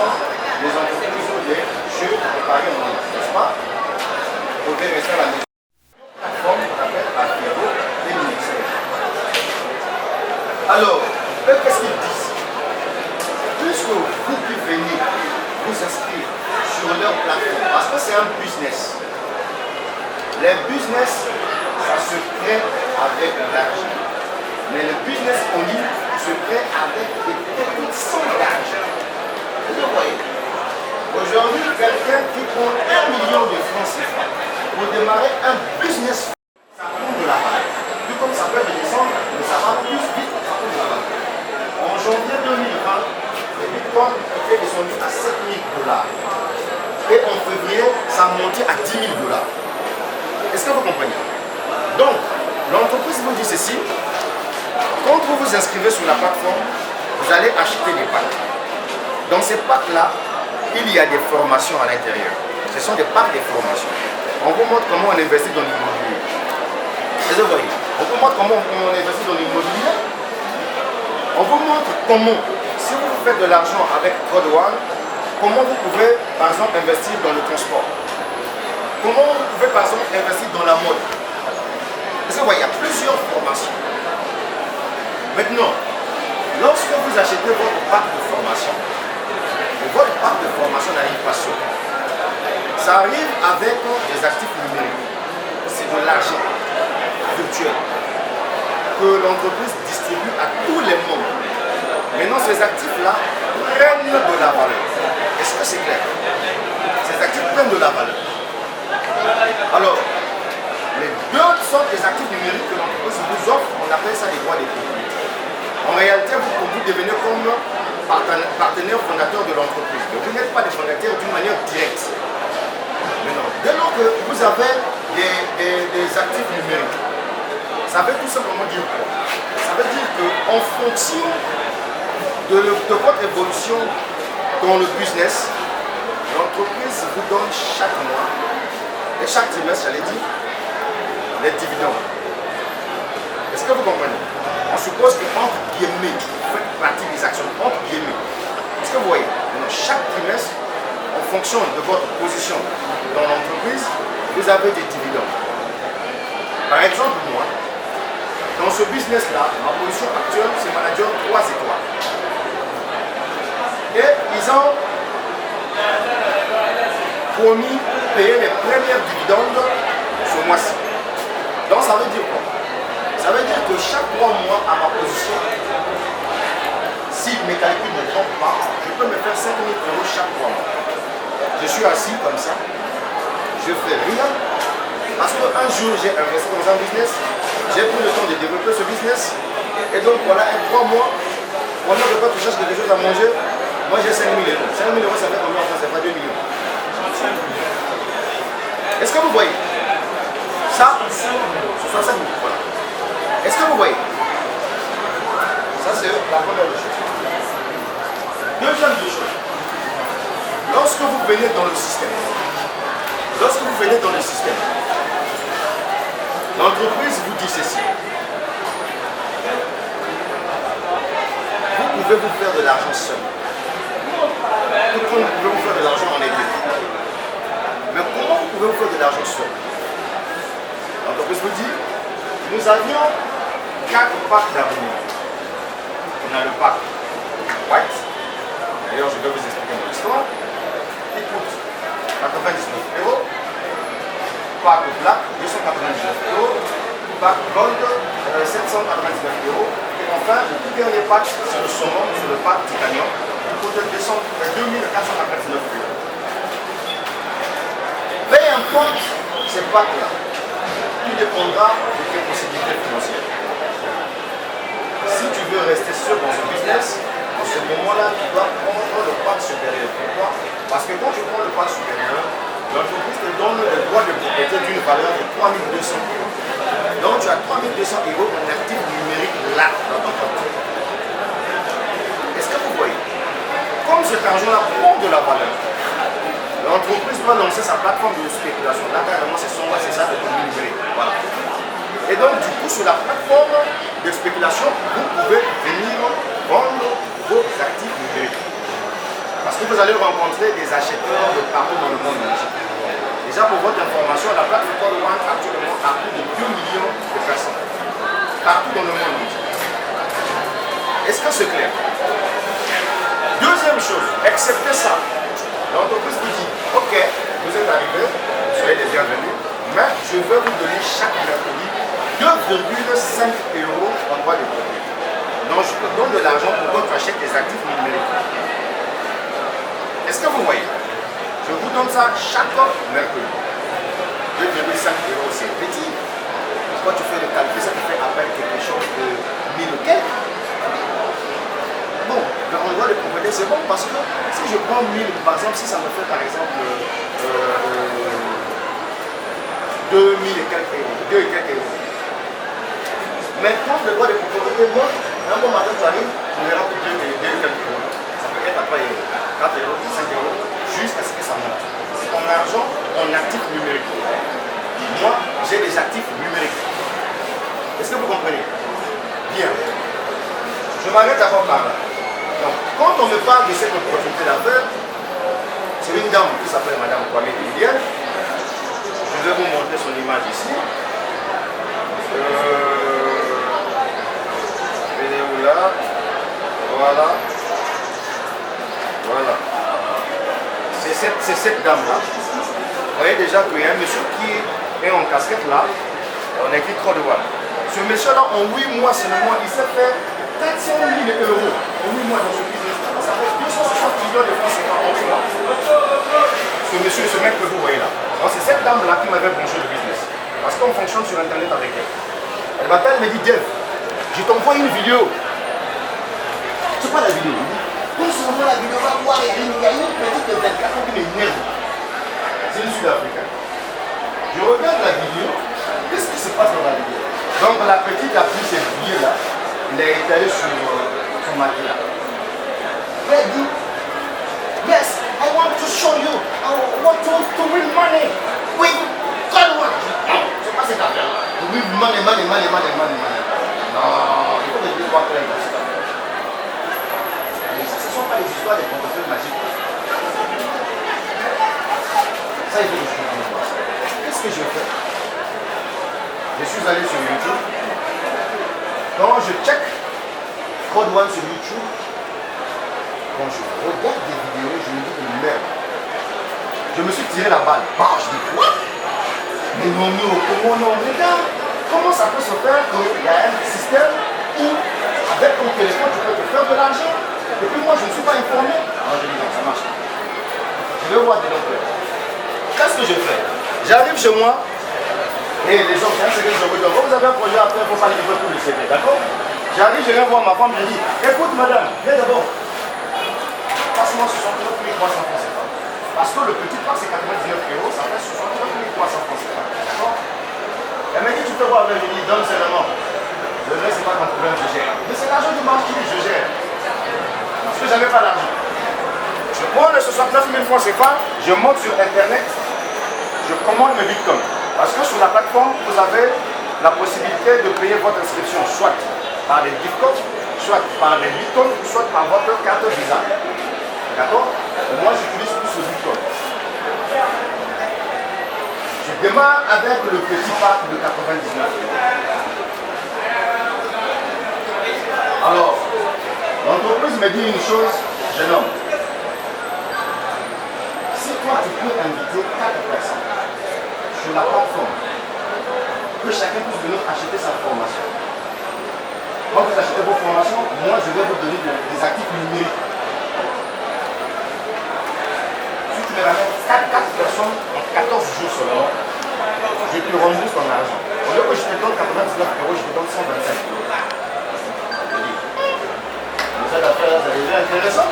sont les entreprises ou les jeux de paris en ligne, n'est-ce pas? Pour rester à la maison. La plateforme qu'on appelle Apéro et Mixer. Alors, eux, qu'est-ce qu'ils disent? Puisque vous qui venez vous inscrire sur leur plateforme, parce que c'est un business. Les business, ça se crée avec l'argent. Mais le business en ligne se crée avec des techniques sans l'argent. Vous voyez? Aujourd'hui, quelqu'un qui prend 1 million de francs CFA pour démarrer un business, ça prend de la valeur. Tout comme ça peut descendre, mais ça va plus vite, ça prend de la valeur. En janvier 2020, le Bitcoin était descendu à 7 000 $. Et en février, ça a monté à 10 000 $. Est-ce que vous comprenez? Donc, l'entreprise vous dit ceci. Quand vous vous inscrivez sur la plateforme, vous allez acheter des packs. Dans ces packs-là, il y a des formations à l'intérieur. Ce sont des packs de formations. On vous montre comment on investit dans l'immobilier. Vous voyez, on vous montre comment on investit dans l'immobilier. On vous montre comment, si vous faites de l'argent avec Code One, comment vous pouvez, par exemple, investir dans le transport. Comment vous pouvez, par exemple, investir dans la mode. Vous voyez, il y a plusieurs formations. Maintenant, lorsque vous achetez votre pack de formation, votre pack de formation n'arrive pas seul. Ça arrive avec des actifs numériques. C'est de l'argent virtuel que l'entreprise distribue à tous les membres. Maintenant, ces actifs-là prennent de la valeur. Est-ce que c'est clair? Ces actifs prennent de la valeur. Alors, les deux sortes des actifs numériques que l'entreprise vous offre, on appelle ça les droits des propriétés. En réalité, vous devenez comme partenaire fondateur de l'entreprise. Mais vous n'êtes pas des fondateurs d'une manière directe. Maintenant, dès lors que vous avez des actifs numériques, ça veut tout simplement dire quoi? Ça veut dire qu'en fonction de votre évolution dans le business, l'entreprise vous donne chaque mois et chaque trimestre, j'allais dire, les dividendes. Est-ce que vous comprenez? On suppose que entre guillemets, vous faites partie des actions entre guillemets. Est-ce que vous voyez? Donc, chaque trimestre, en fonction de votre position dans l'entreprise, vous avez des dividendes. Par exemple, moi, dans ce business-là, ma position actuelle, c'est manager 3 étoiles. Et ils ont promis de payer les premières dividendes ce mois-ci. Donc ça veut dire quoi? Ça veut dire que chaque 3 mois à ma position, si mes calculs ne trompent pas, je peux me faire 5 000 € chaque 3 mois. Je suis assis comme ça, je fais rien, parce qu'un jour j'ai investi dans un business, j'ai pris le temps de développer ce business, et donc voilà, 3 mois, pendant que toi tu cherches quelque chose à manger, moi j'ai 5 000 €. 5 000 € ça fait combien en France? Ça fait 2 millions. Est-ce que vous voyez? Ça, ce sont 5 000 €. Voilà. Est-ce que vous voyez? Ça c'est la première des choses. Deuxième des choses. Lorsque vous venez dans le système, l'entreprise vous dit ceci. Vous pouvez vous faire de l'argent seul. Tout le monde peut vous faire de l'argent en équipe. Mais comment vous pouvez vous faire de l'argent seul? L'entreprise vous dit, nous avions 4 packs d'avenir. On a le pack White. D'ailleurs, je vais vous expliquer mon histoire. Il coûte 99 €. Pack Black, 299 €. Pack Gold, 799 €. Et enfin, le tout dernier pack, c'est le saumon, c'est le pack Titanium. Il coûte 2499 €. Peu importe ces packs-là, tout dépendra de tes possibilités financières. Si tu veux rester sûr dans ce business, en ce moment-là, tu dois prendre le pack supérieur. Pourquoi? Parce que quand tu prends le pack supérieur, l'entreprise te donne le droit de propriété d'une valeur de 3200 €. Donc tu as 3200 € en actif numérique là, dans ton compte. Est-ce que vous voyez? Comme cet argent-là prend de la valeur, l'entreprise doit lancer sa plateforme de spéculation. Là, carrément, c'est ça, l'économie numérique. Voilà. Et donc, du coup, sur la plateforme de spéculation, vous pouvez venir vendre vos actifs numériques. Parce que vous allez rencontrer des acheteurs de partout dans le monde entier. Déjà pour votre information, la plateforme Code One actuellement a plus de 2 millions de personnes. Partout dans le monde entier. Est-ce que c'est clair? Deuxième chose, acceptez ça. L'entreprise vous dit, ok, vous êtes arrivés, soyez les bienvenus, mais je vais vous donner chaque mercredi 2,5 € en droit de produit. Donc je te donne de l'argent pour que tu achètes des actifs numériques. Est-ce que vous voyez? Je vous donne ça chaque mercredi. 2,5 €, c'est petit. Quand tu fais le calcul, ça te fait à peine quelque chose de 1000 ou quelques. Bon, en droit de propriété, c'est bon parce que si je prends 1000, par exemple, si ça me fait par exemple 2000 et quelques euros, 2 et quelques euros. Mais quand le droit de propriété monte, un bon matin tu arrives, on verra que 2 et quelques euros. Ça peut être à 3 euros, 4 euros, 5 euros, jusqu'à ce que ça monte. C'est ton argent en actifs numériques. Moi, j'ai des actifs numériques. Est-ce que vous comprenez? Bien. Je m'arrête d'abord par là. Donc, quand on me parle de cette opportunité d'affaires, c'est une dame qui s'appelle Madame Kwame Liliane. Je vais vous montrer son image ici. Vidéo là. Voilà. Voilà. C'est cette dame-là. Vous voyez déjà qu'il y a un monsieur qui est en casquette là. On a écrit Code One. Ce monsieur-là, en 8 mois seulement, il s'est fait 400 000 € en 8 mois dans ce business. Ça fait 260 millions de francs CFA en 8 mois. Ce monsieur, ce mec que vous voyez là. C'est cette dame-là qui m'avait branché le business. Parce qu'on fonctionne sur Internet avec elle. Elle m'appelle, elle me dit, Dev, je t'envoie une vidéo. C'est pas la vidéo. Quand je t'envoie la vidéo, va voir, il y a une petite de 24 ans qui m'énerve. C'est une Sud-Africaine. Je regarde la vidéo. Qu'est-ce qui se passe dans la vidéo? Donc la petite a pris cette vidéo là. Il est étalé sur son matelas. Elle dit, yes, I want to show you, I want to win money with Code One. Non, c'est pas cette affaire. To win money. Non, il faut que je vois plein de ça. Mais ça, ce ne sont pas les histoires des portefeuilles magiques. Ça, il faut que je comprenne. Qu'est-ce que je fais? Je suis allé sur YouTube. Quand je check Code One sur YouTube, quand je regarde des vidéos, je me dis que merde. Je me suis tiré la balle. Bah, je dis quoi? Mais non, comment non? Regarde, comment ça peut se faire qu'il y a un système où, avec ton téléphone, tu peux te faire de l'argent. Et puis moi, je ne suis pas informé. Alors je dis non, ça marche. Je vais voir des docteurs. Qu'est-ce que je fais? J'arrive chez moi. Et les gens, c'est un secret que je vous donne. Vous avez un projet à faire, il ne faut pas livrer tout le secret, d'accord? J'arrive, je viens voir ma femme, je dis, écoute madame, viens d'abord. Passe-moi 69 300 francs CFA. Parce que le petit pack c'est 99 €, ça fait 69 300 francs CFA. D'accord? Elle m'a dit, tu peux voir avec, je dis, donne seulement. Le reste, c'est pas ton problème, je gère. Mais c'est l'argent du marché, je gère. Parce que j'avais pas d'argent. Je prends les 69 000 francs CFA, je monte sur internet, je commande mes bitcoins. Parce que sur la plateforme, vous avez la possibilité de payer votre inscription soit par les bitcoins, soit par les bitcoins, soit par votre carte Visa. D'accord? Moi, j'utilise plus le bitcoin. Je démarre avec le petit pack de 99 €. Alors, l'entreprise me dit une chose, jeune homme. Si toi, tu peux inviter 4 personnes sur la plateforme, que chacun puisse venir acheter sa formation. Quand vous achetez vos formations, moi je vais vous donner des actifs numériques. Si tu me ramènes 4 personnes en 14 jours seulement, je te rembourse ton argent. Au lieu que je te donne 99 €, je te donne 125 €. Mais cette affaire-là, ça devient intéressant.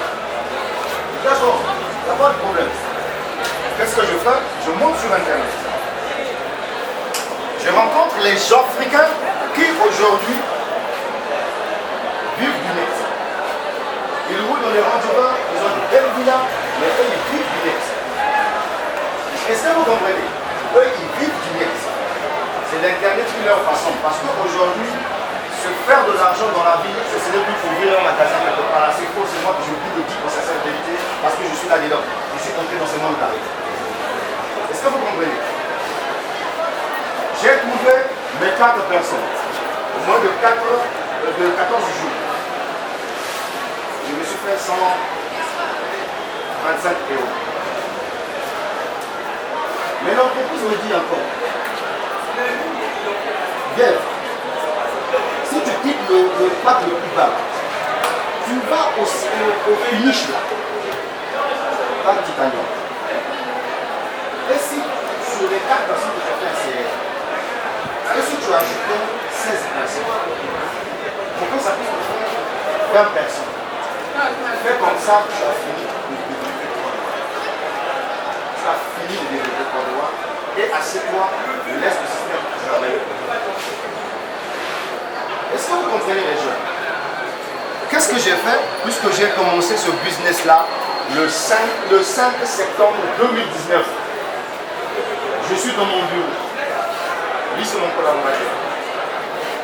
D'accord, il n'y a pas de problème. Qu'est-ce que je fais? Je monte sur Internet. Je rencontre les Africains qui aujourd'hui vivent du net. Ils roulent dans les Range Rover, ils ont des belles villas, mais eux ils vivent du net. Est-ce que vous comprenez? Eux ils vivent du net. C'est l'Internet qui leur façon. Parce qu'aujourd'hui, se faire de l'argent dans la vie, ce serait plus pour ouvrir un magasin quelque part là. C'est faux, c'est moi que je dis de dire que ça c'est la vérité. Parce que je mais 4 personnes. Moins de 14 jours. Je me suis fait 125 euros. Mais l'entreprise me dit encore, bien, si tu quittes le pack le plus bas, tu vas au finish là, pas titanium. Et si sur les 4 personnes que tu as fait un CR, et si tu ajoutes 16 personnes, pour que ça puisse te faire 20 personnes, fais comme ça, tu as fini de développer ton droit. Tu as fini de développer ton droit et assieds-toi, laisse le système travailler. Est-ce que vous comprenez les jeunes? Qu'est-ce que j'ai fait puisque j'ai commencé ce business-là le 5 septembre 2019? Je suis dans mon bureau. Lui, c'est mon collaborateur.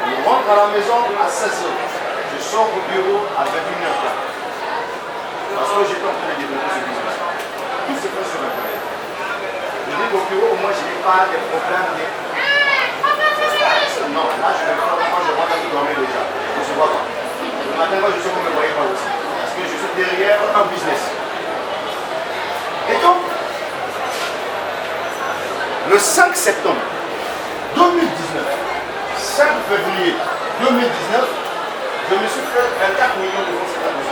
Je rentre à la maison à 16h. Je sors au bureau à 21h. Parce que j'étais en train de développer ce business. Tout se fait sur Internet. Je dis qu'au bureau, au moins, je n'ai pas de problème. Non, là, je vais faire quand je rentre à dormir déjà. Je ne se vois pas. Le matin, moi, je sais qu'on ne me voyait pas aussi. Parce que je suis derrière un business. Et donc, le 5 septembre 2019, 5 février 2019, je me suis fait 24 millions d'euros cette année.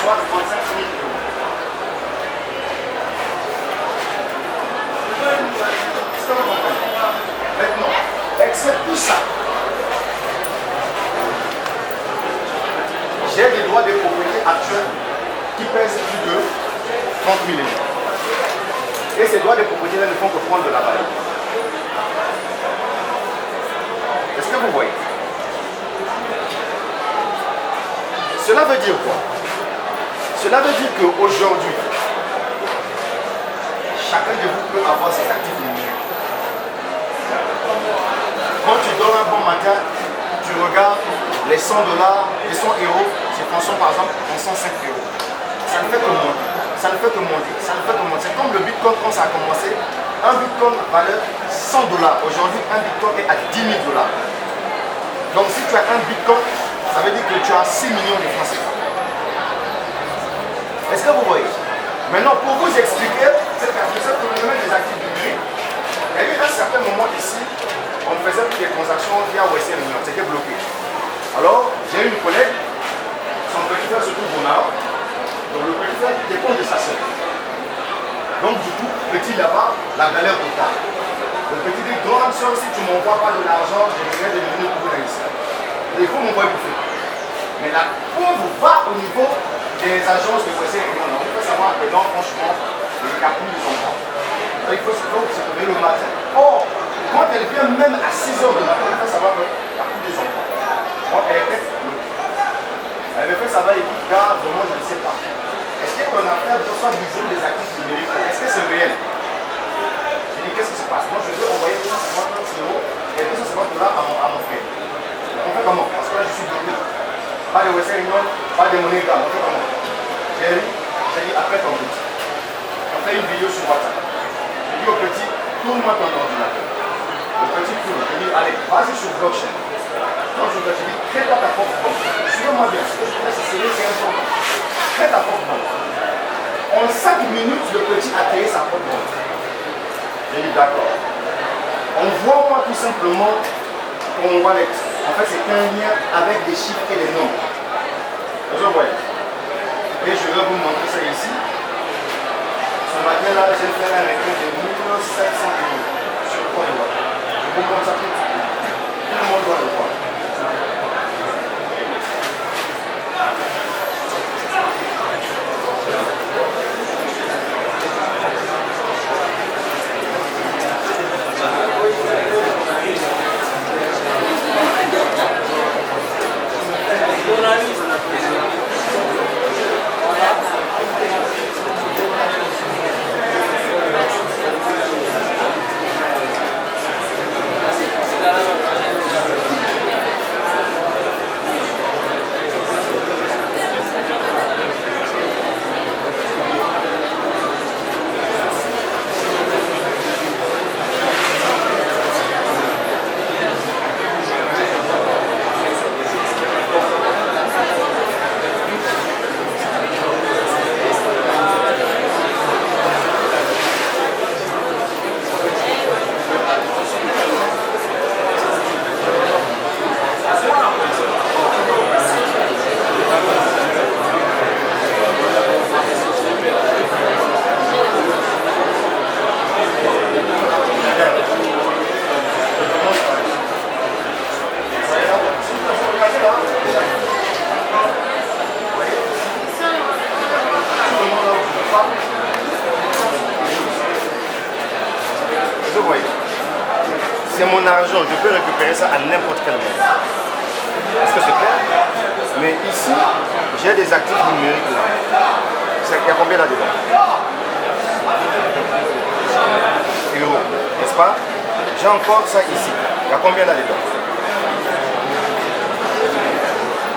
Soit 35 000 euros. Est-ce que vous comprenez? Maintenant, except tout ça, j'ai des droits de propriété actuels qui pèsent plus de 30 000 euros. Et ces droits de propriété ne font que prendre de la valeur. Est-ce que vous voyez? Cela veut dire quoi? Cela veut dire qu'aujourd'hui, chacun de vous peut avoir ses actifs numériques. Quand tu dors un bon matin, tu regardes les 100 dollars, les 100 euros, se transforment par exemple en 105 euros. Ça ne fait que monter. Ça ne fait que monter, ça ne fait que monter. C'est comme le Bitcoin quand ça a commencé. Un Bitcoin valait 100 dollars. Aujourd'hui, un Bitcoin est à 10 000 dollars. Donc si tu as un Bitcoin, ça veut dire que tu as 6 millions de francs CFA. Est-ce que vous voyez? Maintenant, pour vous expliquer ce phénomène des actifs numériques, il y a eu un certain moment ici, on faisait toutes les transactions via Western Union, c'était bloqué. Alors, j'ai une collègue, son petit frère se trouve au Maroc. Donc le petit frère dépend de sa soeur. Donc du coup, petit là-bas, la galère totale. Le petit dit, grande soeur, si tu ne m'envoies pas de l'argent, je vais devenir pour ici. Il faut m'envoyer bouffer. Mais la pauvre va au niveau des agences de Western Union. On peut savoir que non, franchement, il n'y a plus de enfants. Il faut se lever le matin. Or, quand elle vient même à 6 h du matin, il faut savoir qu'il n'y a plus de enfants. Donc elle était bloquée. Elle me fait savoir, écoute, gars, vraiment, je ne sais pas. Est-ce qu'on a fait besoin d'utiliser des actifs numériques? Est-ce que c'est réel? Je dis, qu'est-ce qui se passe? Moi, je veux envoyer 250 euros et 250 dollars à mon frère. On fait comment? Parce que là, je suis bloqué. Pas de Western Union, pas de monnaie, on fait comment? J'ai dit, après ton petit. On fait une vidéo sur WhatsApp. Je dis au petit, tourne-moi ton ordinateur. Le petit tourne. Je dis, allez, vas-y sur blockchain. Donc, je dis, crée-toi ta propre compte. Suivez-moi bien. Ce que je fais, c'est sérieux, c'est important. Crée ta propre compte. En 5 minutes, le petit a créé sa propre compte. J'ai dit, d'accord. Envoie-moi tout simplement ton wallet. En fait, c'est un lien avec des chiffres et des nombres. Vous voyez. Et je vais vous montrer ça ici. Ce matin-là, j'ai fait un retrait de 1700 euros sur quoi de wallet. Je vous montre ça tout de suite. Tout le monde doit le voir. mon argent, je peux récupérer ça à n'importe quel moment. Est-ce que c'est clair? Mais ici, j'ai des actifs numériques là. Il y a combien là-dedans? Euros, n'est-ce pas? J'ai encore ça ici. Il y a combien là-dedans?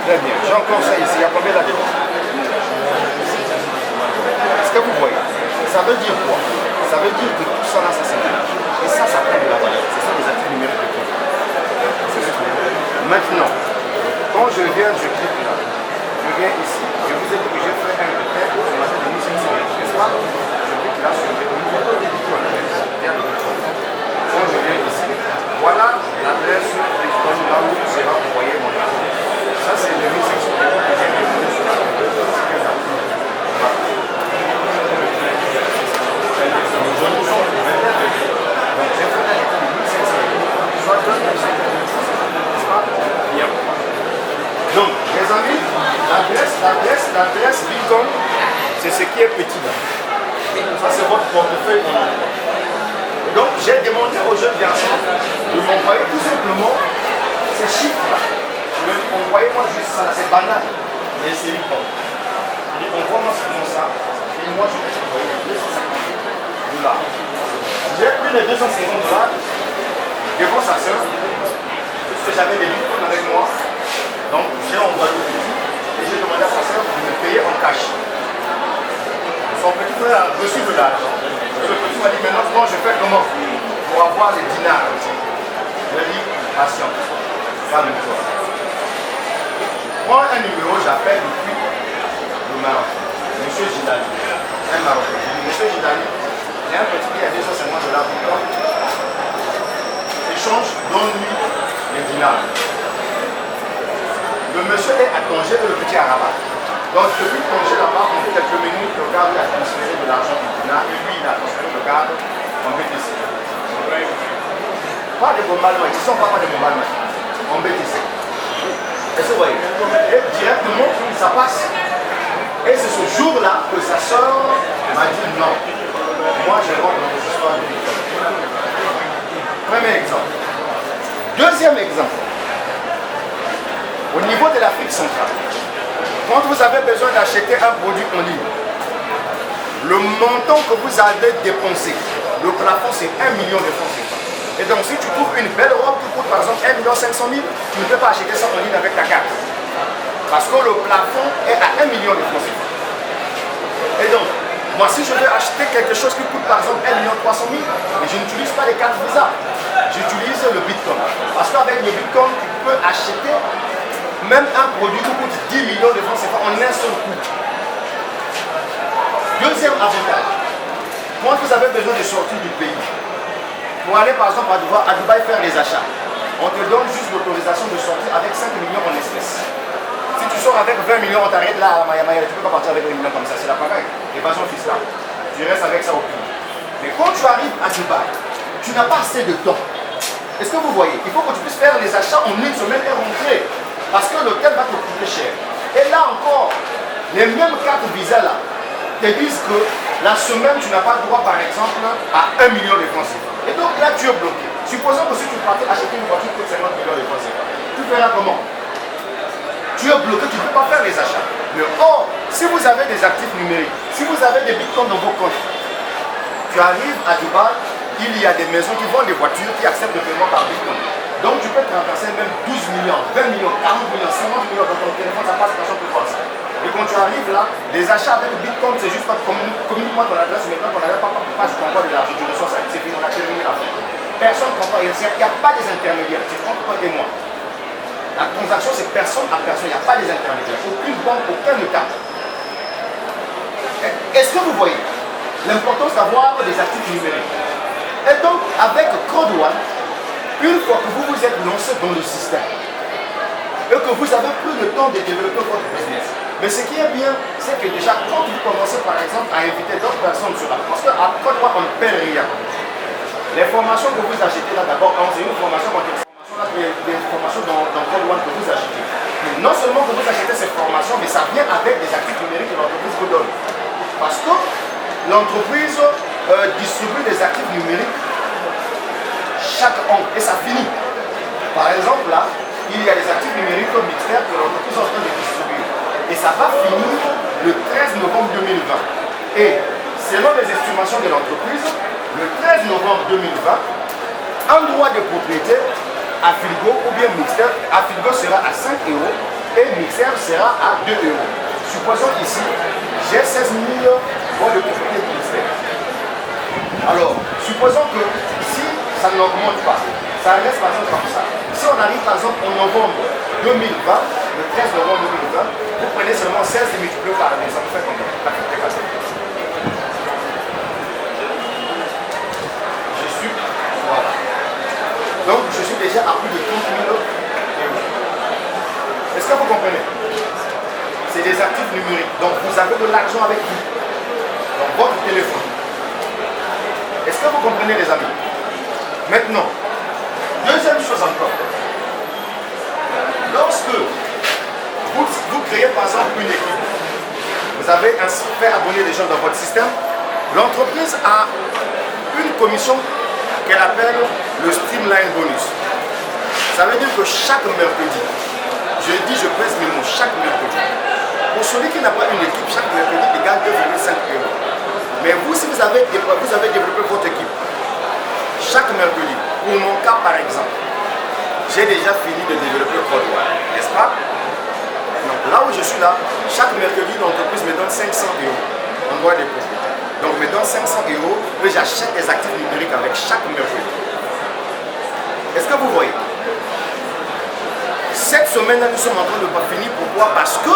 Très bien. J'ai encore ça ici. Il y a combien là-dedans? Est-ce que vous voyez? Ça veut dire quoi? Ça veut dire que tout ça là, ça s'intègre. Et ça prend de la valeur. Ce sont des actifs numériques de compte. Maintenant, quand je viens, je clique là. Je viens ici. Je vous ai dit que j'ai fait un retrait au matin de 1500, n'est-ce pas? Je clique là sur le retrait. Quand je viens ici, voilà l'adresse Bitcoin là où sera envoyé mon argent. Ça, c'est le 1500 euros que j'ai déposé sur la compte. Donc, j'ai fait un retrait de 1500 euros, soit 2500 euros. N'est-ce pas? Donc, les amis, l'adresse Bitcoin, c'est ce qui est petit là. Ça, c'est votre portefeuille en ligne. Donc, j'ai demandé aux jeunes garçons de m'envoyer tout simplement ces chiffres-là. Envoyez-moi juste ça, c'est banal, mais c'est important. Envoie-moi seulement ça, et moi je vais t'envoyer les 250 $. J'ai pris les 250 $, devant sa soeur, puisque j'avais des bitcoins avec moi, donc j'ai envoyé au petit, et j'ai demandé à sa soeur de me payer en cash. Son petit frère a reçu de l'argent. Et le petit m'a dit, maintenant, comment je fais comment pour avoir les dinars? Je lui ai dit, patience, calme-toi. Prends un numéro, j'appelle depuis le Maroc. Monsieur Gidali, un Marocain. Je dis, Monsieur Gidali, j'ai un petit qui a 250 $ pour toi. Échange, donne-lui les dinars. Le monsieur est à Tanger et le petit à Rabat. Donc, depuis Tanger là-bas, on fait quelques minutes, le gars lui a transféré de l'argent en dinars et lui, il a transféré le gars en BTC. Pas de bombardement, ils ne sont pas de bombardement, en BTC. Est-ce que vous voyez? Et directement, ça passe. Et c'est ce jour-là que sa soeur m'a dit non. Moi, je rentre dans les histoires de Bitcoin. Premier exemple. Deuxième exemple. Au niveau de l'Afrique centrale, quand vous avez besoin d'acheter un produit en ligne, le montant que vous allez dépenser, le plafond, c'est 1 million de francs CFA. Et donc, si tu trouves une belle robe qui coûte par exemple 1 500 000, tu ne peux pas acheter ça en ligne avec ta carte. Parce que le plafond est à 1 million de francs CFA. Et donc, moi, si je veux acheter quelque chose qui coûte par exemple 1 300 000, mais je n'utilise pas les cartes Visa, j'utilise le Bitcoin. Parce qu'avec le Bitcoin, tu peux acheter même un produit qui coûte 10 millions de francs CFA en un seul coup. Deuxième avantage, quand vous avez besoin de sortir du pays, pour aller par exemple à Dubaï faire des achats, on te donne juste l'autorisation de sortir avec 5 millions en espèces. Si tu sors avec 20 millions, on t'arrête là à Maya, tu ne peux pas partir avec 20 millions comme ça, c'est la pareille. Évasion fiscale. Tu restes avec ça au pays. Mais quand tu arrives à Dubaï, tu n'as pas assez de temps. Est-ce que vous voyez? Il faut que tu puisses faire les achats en une semaine et rentrer. Parce que l'hôtel va te coûter cher. Et là encore, les mêmes cartes Visa là te disent que la semaine, tu n'as pas le droit par exemple à 1 million de francs CFA. Et donc là, tu es bloqué. Supposons que si tu partais acheter une voiture qui coûte 50 millions de francs CFA, tu feras comment? Tu es bloqué, tu ne peux pas faire les achats. Mais or, si vous avez des actifs numériques, si vous avez des bitcoins dans vos comptes, tu arrives à Dubaï, il y a des maisons qui vendent des voitures qui acceptent le paiement par bitcoin. Donc tu peux transverser même 12 millions, 20 millions, 40 millions, 50 millions dans ton téléphone, ça passe par son plus fort. Et quand tu arrives là, les achats avec bitcoin, c'est juste pas communique-moi ton adresse, maintenant ton adresse, pas je t'envoie de l'argent, tu reçois ça, c'est fini, on a terminé l'affaire. Personne ne comprend, il n'y a pas des intermédiaires, c'est entre toi et moi. La transaction, c'est personne à personne, il n'y a pas des intermédiaires, aucune banque, aucun état. Est-ce que vous voyez l'importance d'avoir des actifs numériques? Et donc, avec Code One, une fois que vous vous êtes lancé dans le système et que vous avez pris le temps de développer votre business, mais ce qui est bien, c'est que déjà, quand vous commencez par exemple à inviter d'autres personnes sur la, parce qu'à Code One, on ne paie rien. Les formations que vous achetez là, d'abord, c'est une formation, des formations dans Code One que vous achetez. Mais non seulement que vous achetez ces formations, mais ça vient avec des actifs numériques que l'entreprise vous donne. Parce que l'entreprise distribue des actifs numériques chaque angle et ça finit. Par exemple, là, il y a des actifs numériques comme Mixter que l'entreprise est en train de distribuer. Et ça va finir le 13 novembre 2020. Et selon les estimations de l'entreprise, le 13 novembre 2020, un droit de propriété à Filgo ou bien Mixter, à Filgo sera à 5 euros et Mixter sera à 2 euros. Supposons ici, j'ai 16 000 droits de propriété de Mixter. Alors, supposons que si ça n'augmente pas, ça reste par exemple comme ça. Si on arrive par exemple en novembre 2020, le 13 novembre 2020, vous prenez seulement 16 et multipliez par 2, ça vous fait combien? La fête est passée. Voilà. Donc je suis déjà à plus de 30 000 euros. Est-ce que vous comprenez? C'est des actifs numériques. Donc vous avez de l'argent avec vous. Dans votre téléphone. Est-ce que vous comprenez les amis? Maintenant, deuxième chose encore. Lorsque vous créez par exemple une équipe, vous avez fait abonner des gens dans votre système, l'entreprise a une commission qu'elle appelle le Streamline Bonus. Ça veut dire que chaque mercredi, je dis, je pèse mes mots, chaque mercredi, pour celui qui n'a pas une équipe, chaque mercredi, il gagne 2,5 euros. Mais vous, si vous avez développé votre équipe, chaque mercredi, pour mon cas par exemple, j'ai déjà fini de développer Code One, n'est-ce pas? Donc là où je suis là, chaque mercredi, l'entreprise me donne 500 euros en droit de propriété. Donc me donne 500 euros et j'achète des actifs numériques avec chaque mercredi. Est-ce que vous voyez? Cette semaine-là, nous sommes en train de pas finir. Pourquoi? Parce que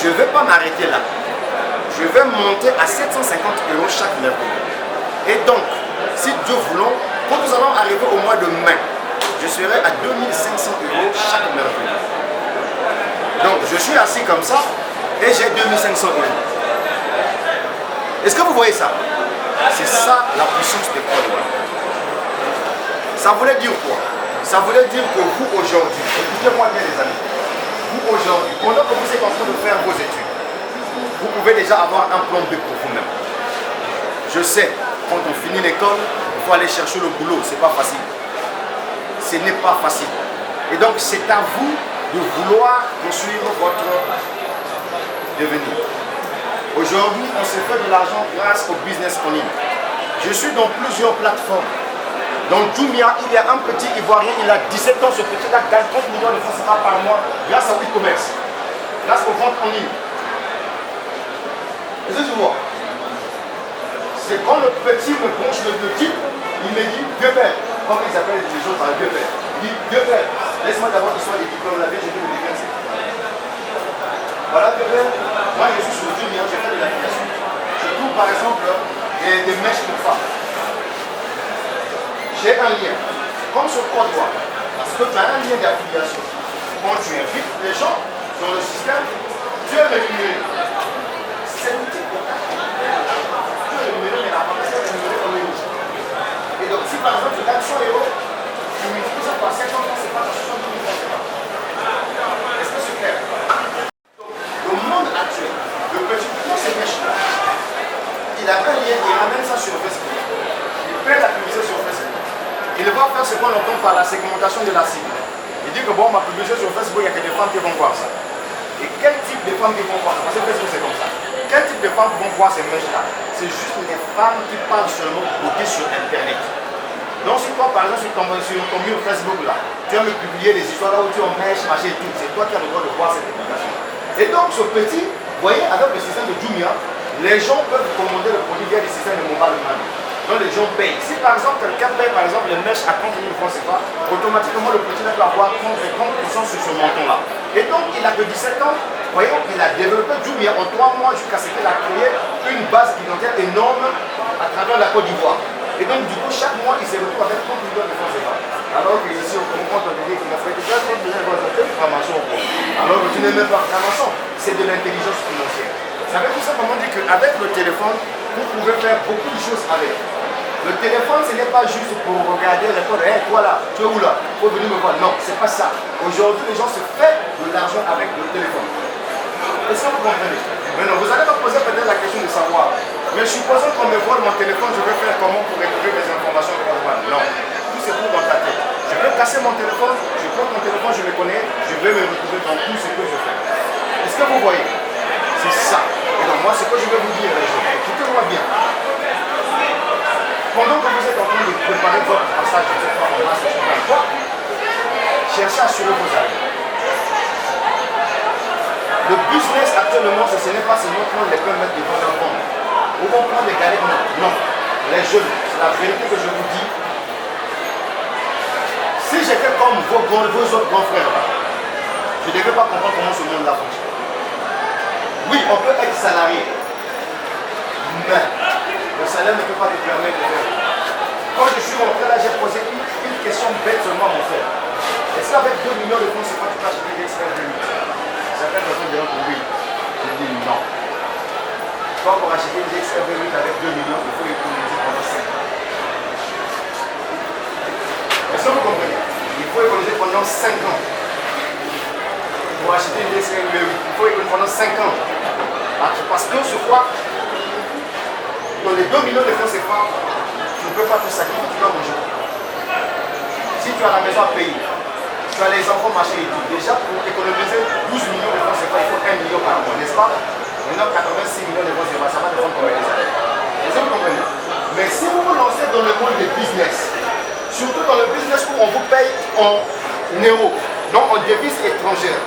je ne vais pas m'arrêter là. Je vais monter à 750 euros chaque mercredi. Et donc, si Dieu voulant, quand nous allons arriver au mois de mai, je serai à 2500 euros chaque mercredi. Donc, je suis assis comme ça et j'ai 2500 euros. Est-ce que vous voyez ça? C'est ça la puissance de Code One. Ça voulait dire quoi? Ça voulait dire que vous aujourd'hui, écoutez-moi bien les amis, vous aujourd'hui, pendant que vous êtes en train de faire vos études, vous pouvez déjà avoir un plan B pour vous-même. Je sais, quand on finit l'école, il faut aller chercher le boulot, c'est pas facile. Ce n'est pas facile. Et donc c'est à vous de vouloir poursuivre votre devenir. Aujourd'hui, on se fait de l'argent grâce au business en ligne. Je suis dans plusieurs plateformes. Dans Jumia, il y a un petit Ivoirien, il a 17 ans, ce petit-là gagne 30 millions de francs CFA par mois grâce au e-commerce, grâce aux ventes en ligne. Est-ce que tu vois? C'est quand le petit me branche le type, il me dit, vieux père, comme ils appellent les gens par vieux père. Il dit, vieux père, laisse-moi d'abord l'histoire des diplômes, la vie, je vais me déclencher. Voilà, vieux père, moi je suis sur Jumia, j'ai fait de l'affiliation. Je trouve par exemple des mèches pour femmes. J'ai un lien, comme sur Code One, parce que tu as un lien d'affiliation. Quand tu invites les gens dans le système, tu es rémunéré. C'est l'outil pour ta vie. Tu es rémunéré, mais la banque est rémunérée en euros. Et donc, si par exemple tu gagnes 100 euros, tu multiplies ça par 50 ans, c'est pas 70 000 francs. Est-ce que c'est clair? Donc, le monde actuel, le petit pour ces mèches-là, il a un lien, il ramène ça sur Facebook. Il paie la publicité sur Facebook. Il va faire ce qu'on entend par la segmentation de la cible. Il dit que bon, ma publicité sur Facebook, il y a que des femmes qui vont voir ça. Et quel type de femmes qui vont voir ça? Parce que Facebook c'est comme ça. Quel type de femmes vont voir ces mèches-là? C'est juste les femmes qui parlent seulement beauté sur Internet. Donc si toi par exemple sur ton mur Facebook là, tu vas me publier des histoires là où tu en mèches, machin et tout, c'est toi qui as le droit de voir cette publication. Et donc ce petit, vous voyez, avec le système de Jumia, les gens peuvent commander le produit via des systèmes de mobile money. Donc les gens payent. Si par exemple quelqu'un paye par exemple les mèches à 30 000 francs CFA, automatiquement le petit peut avoir 30% sur ce montant-là. Et donc il a que 17 ans, voyons, il a développé Jumia en 3 mois jusqu'à ce qu'il a créé une base clientèle énorme à travers la Côte d'Ivoire. Et donc du coup chaque mois il se retrouve avec 30 millions de francs CFA. Alors que ici on comprend qu'on dit qu'il a fait déjà 30 millions de francs CFA, franc-maçon. Alors que tu n'es même pas franc-maçon, c'est de l'intelligence financière. Ça veut tout simplement dire qu'avec le téléphone, vous pouvez faire beaucoup de choses avec. Le téléphone, ce n'est pas juste pour regarder, répondre, hey, toi là, tu es où là? Il faut venir me voir. Non, c'est pas ça. Aujourd'hui, les gens se font de l'argent avec le téléphone. Est-ce que vous comprenez? Maintenant, vous allez me poser peut-être la question de savoir, mais supposons qu'on me vole mon téléphone, je vais faire comment pour récupérer mes informations de Code One? Non. Tout se trouve dans ta tête. Je peux casser mon téléphone, je prends mon téléphone, je me connais, je vais me retrouver dans tout ce que je fais. Est-ce que vous voyez? C'est ça. Et donc moi, ce que je vais vous dire, les gens, écoutez-moi bien. Pendant que vous êtes en train de préparer votre passage, je ne sais pas, en masse, je ne sais pas, cherchez à assurer vos amis. Le business actuellement, ce n'est pas seulement prendre les permettre de vos enfants. Ou vont prendre des galettes, non. Les jeunes, c'est la vérité que je vous dis. Si j'étais comme vos autres grands frères là, je ne devais pas comprendre comment ce monde-là fonctionne. Oui, on peut être salarié, mais le salaire ne peut pas te permettre de faire. Quand je suis rentré là, j'ai posé une question bête seulement à mon frère. Est-ce qu'avec 2 millions de francs, c'est pas tu peux acheter des experts de lui? Certaines personnes diront que oui. Je dis non. Quand pour acheter des experts de lui avec 2 millions, il faut économiser pendant 5 ans. Est-ce que vous comprenez? Il faut économiser pendant 5 ans. Pour acheter une DSL, il faut économiser pendant 5 ans. Parce que je crois que dans les 2 millions de francs CFA, tu ne peux pas te sacrifier, tu dois manger. Si tu as la maison à payer, tu as les enfants marcher et tout. Déjà pour économiser 12 millions de francs CFA, il faut 1 million par mois, n'est-ce pas? Maintenant 86 millions de francs CFA, ça va dépendre combien de salaires. Est-ce que vous comprenez? Mais si vous vous lancez dans le monde des business, surtout dans le business où on vous paye en euros, donc en devises étrangères.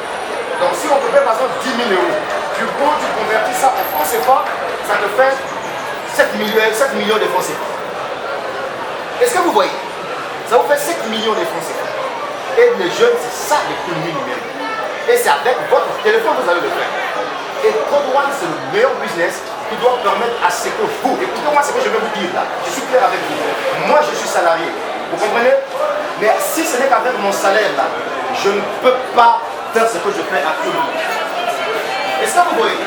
Donc si on te paye par exemple 10 000 euros, tu convertis ça en francs CFA, ça te fait 7 millions de francs CFA. Est-ce que vous voyez? Ça vous fait 7 millions de francs CFA. Et les jeunes, c'est ça l'économie numérique. Et c'est avec votre téléphone que vous allez le faire. Et Code One, c'est le meilleur business qui doit permettre à ce que vous, écoutez-moi ce que je vais vous dire là, je suis clair avec vous. Moi, je suis salarié. Vous comprenez? Mais si ce n'est qu'avec mon salaire là, je ne peux pas faire ce que je fais actuellement. Est-ce que vous voyez?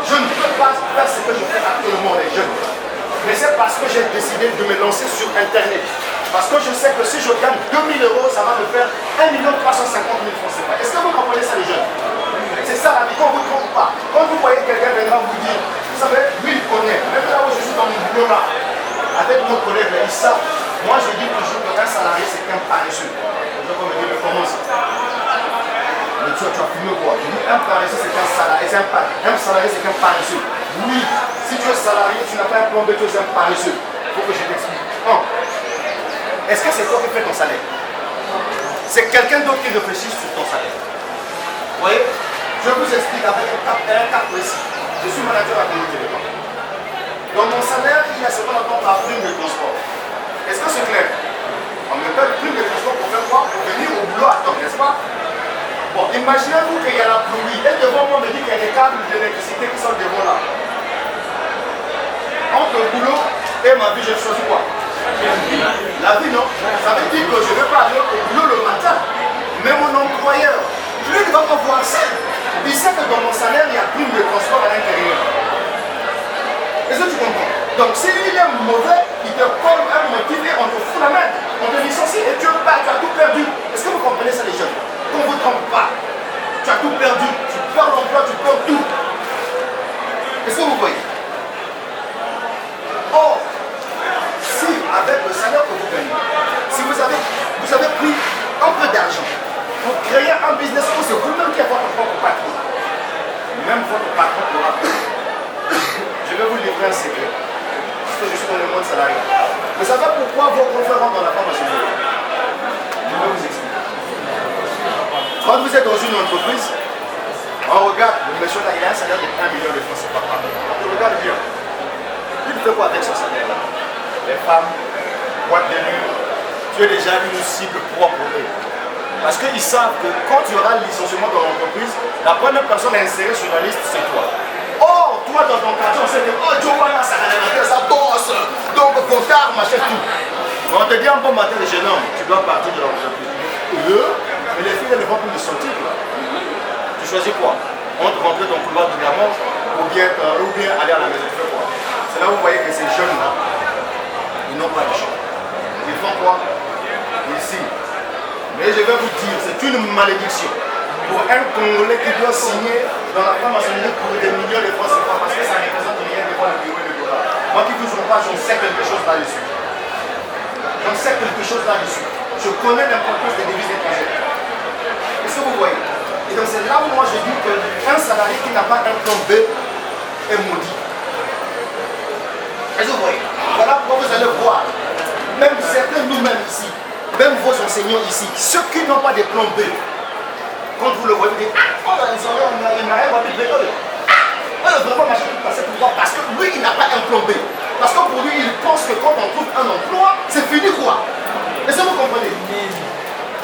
Je ne peux pas faire ce que je fais actuellement, les jeunes. Mais c'est parce que j'ai décidé de me lancer sur Internet. Parce que je sais que si je gagne 2 000 euros, ça va me faire 1 350 000 francs CFA. Est-ce que vous comprenez ça, les jeunes? C'est ça la vie, qu'on ne vous trompe pas. Quand vous voyez quelqu'un viendra vous dire, vous savez, lui il connaît. Même là où je suis dans mon boulot là, avec mon collègue là, ils savent. Moi je dis toujours qu'un salarié c'est qu'un paresseux. Je vais me dire, mais comment ça? Mais tu as fumé quoi? Je dis, un paresseux c'est qu'un salarié. Un salarié c'est qu'un paresseux. Oui, si tu es salarié, tu n'as pas un plan B, tu es un paresseux. Il faut que je t'explique. Est-ce que c'est toi qui fais ton salaire? C'est quelqu'un d'autre qui réfléchit sur ton salaire. Vous voyez? Je vous explique avec un cas précis. Je suis manager à Congo Télécom. Dans mon salaire, il y a ce qu'on appelle la prime de transport. Est-ce que c'est clair? On me paye prime de transport pour faire quoi? Pour venir au boulot à temps, n'est-ce pas? Bon, imaginez-vous qu'il y a la pluie et devant moi, on me dit qu'il y a des câbles d'électricité qui sont devant là. Entre le boulot et ma vie, j'ai choisi quoi? La vie, non? Ça veut dire que je ne vais pas aller au boulot le matin. Mais mon employeur, lui, il ne va pas voir ça. Il sait que dans mon salaire, il y a plus de transport à l'intérieur. Est-ce que tu comprends? Donc, s'il est mauvais, il te colle un motif et on te fout la main. On te licencie et tu as tout perdu. Est-ce que vous comprenez ça, les jeunes? Qu'on ne vous trompe pas. Tu as tout perdu. Tu perds l'emploi, tu perds tout. Est-ce que vous voyez? Or, si avec le salaire que vous gagnez, si vous avez pris un peu d'argent pour créer un business où c'est vous-même qui êtes votre propre patron, même votre patron pourra. Je vais vous livrer un secret, parce que je suis dans le monde salarié. Vous savez pourquoi vos confrères rentrent dans la formation? Je vais vous expliquer. Quand vous êtes dans une entreprise, on regarde, le monsieur là, il a un salaire de 1 million de francs CFA par an. On regarde bien. Il fait quoi avec son salaire là? Les femmes, boîte de nuit, tu es déjà une cible propre. Parce qu'ils savent que quand tu auras le licenciement dans l'entreprise, la première personne à insérer sur la liste, c'est toi. Or, toi dans ton quartier, on sait que oh, Giovanna, ça bosse, donc comptable, machin, tout. Mais on te dit un bon matin, les jeunes hommes, tu dois partir de l'entreprise. Et les filles, elles ne vont plus le sortir. Tu choisis quoi? Entre rentrer dans le couloir de la mort ou bien aller à la maison. Tu fais quoi? C'est là où vous voyez que ces jeunes-là, ils n'ont pas de choix. Ils font quoi? Ils signent. Mais je vais vous dire, c'est une malédiction pour un Congolais qui doit signer dans la franc-maçonnerie pour des millions de francs CFA parce que ça représente rien devant le bureau et le dollar. Moi qui ne touche pas, j'en sais quelque chose là-dessus. J'en sais quelque chose là-dessus. Je connais l'importance des devises étrangères. Est-ce que vous voyez? Et donc c'est là où moi je dis qu'un salarié qui n'a pas un plan B est maudit. Est-ce que vous voyez? Voilà pourquoi vous allez voir, même certains nous-mêmes ici, même vos enseignants ici, ceux qui n'ont pas de plan B, quand vous le voyez, vous dites, oh, il n'a rien à dire. Vraiment, machin, pourquoi? Parce que lui, il n'a pas un plan B. Parce que pour lui, il pense que quand on trouve un emploi, c'est fini quoi. Est-ce que vous comprenez?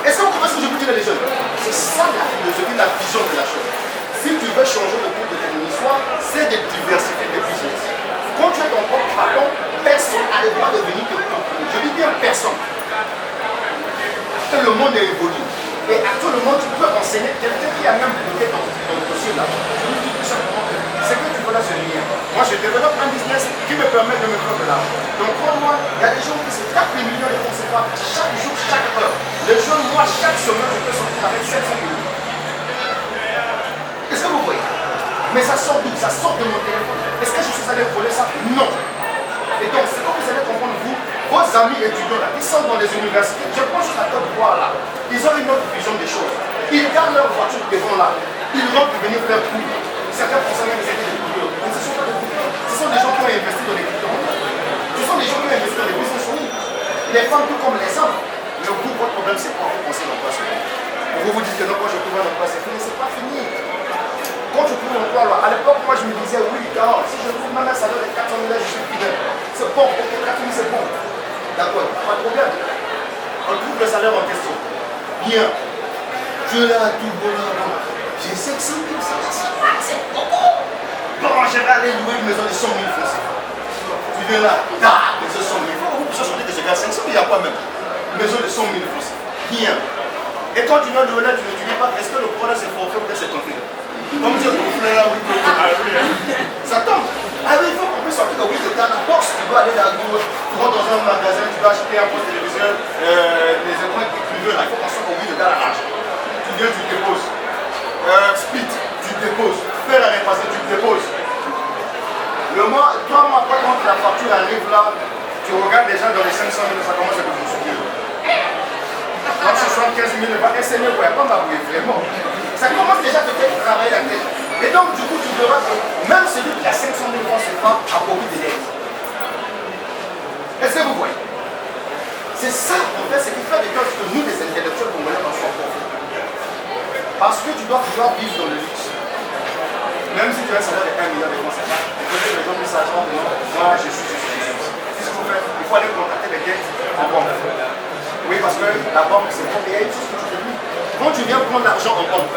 Est-ce que vous comprenez ce que je vous dis les jeunes? C'est ça la philosophie, la vision de la chose. Si tu veux changer le cours de ton histoire, c'est de diversifier tes business. Quand tu es ton propre patron, personne n'a le droit de venir te contrôler. Je dis bien personne. Et le monde est évolué. Et actuellement, tu peux enseigner quelqu'un qui a même bloqué ton dossier là. Je lui dis tout simplement que c'est que tu veux là se lire. Moi, je développe un business qui me permet de me faire de l'argent. Donc, pour moi, il y a des gens qui se tapent les millions de francs CFA chaque jour, chaque heure. Les jeunes, moi, chaque semaine, je peux sortir avec 700 millions. Est-ce que vous voyez? Mais ça sort d'où? Ça sort de mon téléphone. Est-ce que je suis allé voler ça? Non. Et donc, c'est comme vous allez comprendre, vous, vos amis étudiants là, ils sont dans les universités, je prends juste la tête de voir là, ils ont une autre vision des choses. Ils gardent leur voiture devant là, ils rentrent pour venir faire cours. Certains pensent même que c'était des cours. Mais ce sont pas des cours. Ce sont des gens qui ont investi dans les cours. Ce sont des gens qui ont investi dans les business. Les femmes, tout comme les hommes. Mais vous, votre problème, c'est quoi? Vous pensez l'emploi, c'est fini. Vous vous dites que non, quand je trouve un emploi, c'est fini. C'est pas fini. Quand je trouve un emploi, à l'époque, moi, je me disais, oui, alors, si je trouve même un salaire de 400 000, je suis fidèle. C'est bon, ok, 4 000, c'est bon. D'accord, pas de problème. On trouve le salaire en question. Bien. Je l'ai à tout bon. J'ai 500 000, c'est beaucoup. Bon, je vais aller louer une maison de 100 000 francs. Tu viens là, ta maison de 100 000 francs. Vous pouvez que je gagne 500 000, il y a quoi même? Une maison de 100 000 francs. Bien. Et quand tu viens de là, tu ne dis pas, est-ce que le problème c'est forfait ou peut-être c'est compris? Comme tu es là, oui, ça tombe. Ah oui, il faut qu'on puisse sortir de oui, tu as la box, tu dois aller là, tu rentres dans un magasin, tu dois acheter un poste téléviseur, des écrans que tu veux là, il faut qu'on sorte au oui, tu as la marge. Tu viens, tu déposes. Split, tu déposes. Fais la réparation, tu déposes. Le mois, toi, moi, quand la facture arrive là, tu regardes déjà dans les 500 000, ça commence à te soutenir. Dans 75 000, va essayer, ouais, pas m'avouer vraiment. Ça commence déjà à te faire travailler la tête. Et donc, du coup, tu verras que même celui qui a 500 000 francs CFA a beaucoup de l'aide. Est-ce que vous voyez? C'est ça, en fait, ce qui fait des choses que nous, les intellectuels congolais, on soit pauvres. Parce que tu dois pouvoir vivre dans le luxe. Même si tu as un salaire de 1 million de francs CFA, il faut que les gens puissent savoir que non, moi, je suis. Qu'est-ce qu'il faut faire? Il faut aller contacter les dettes en banque. Oui, parce que la banque, c'est pour payer tout ce que tu fais. Quand tu viens prendre l'argent en banque,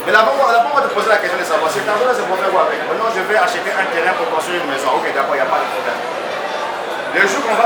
mais la banque va te poser la question de savoir si cet argent-là, c'est pour faire quoi avec? Non, je vais acheter un terrain pour construire une maison. Ok, d'accord, il n'y a pas de problème. Le jour qu'on va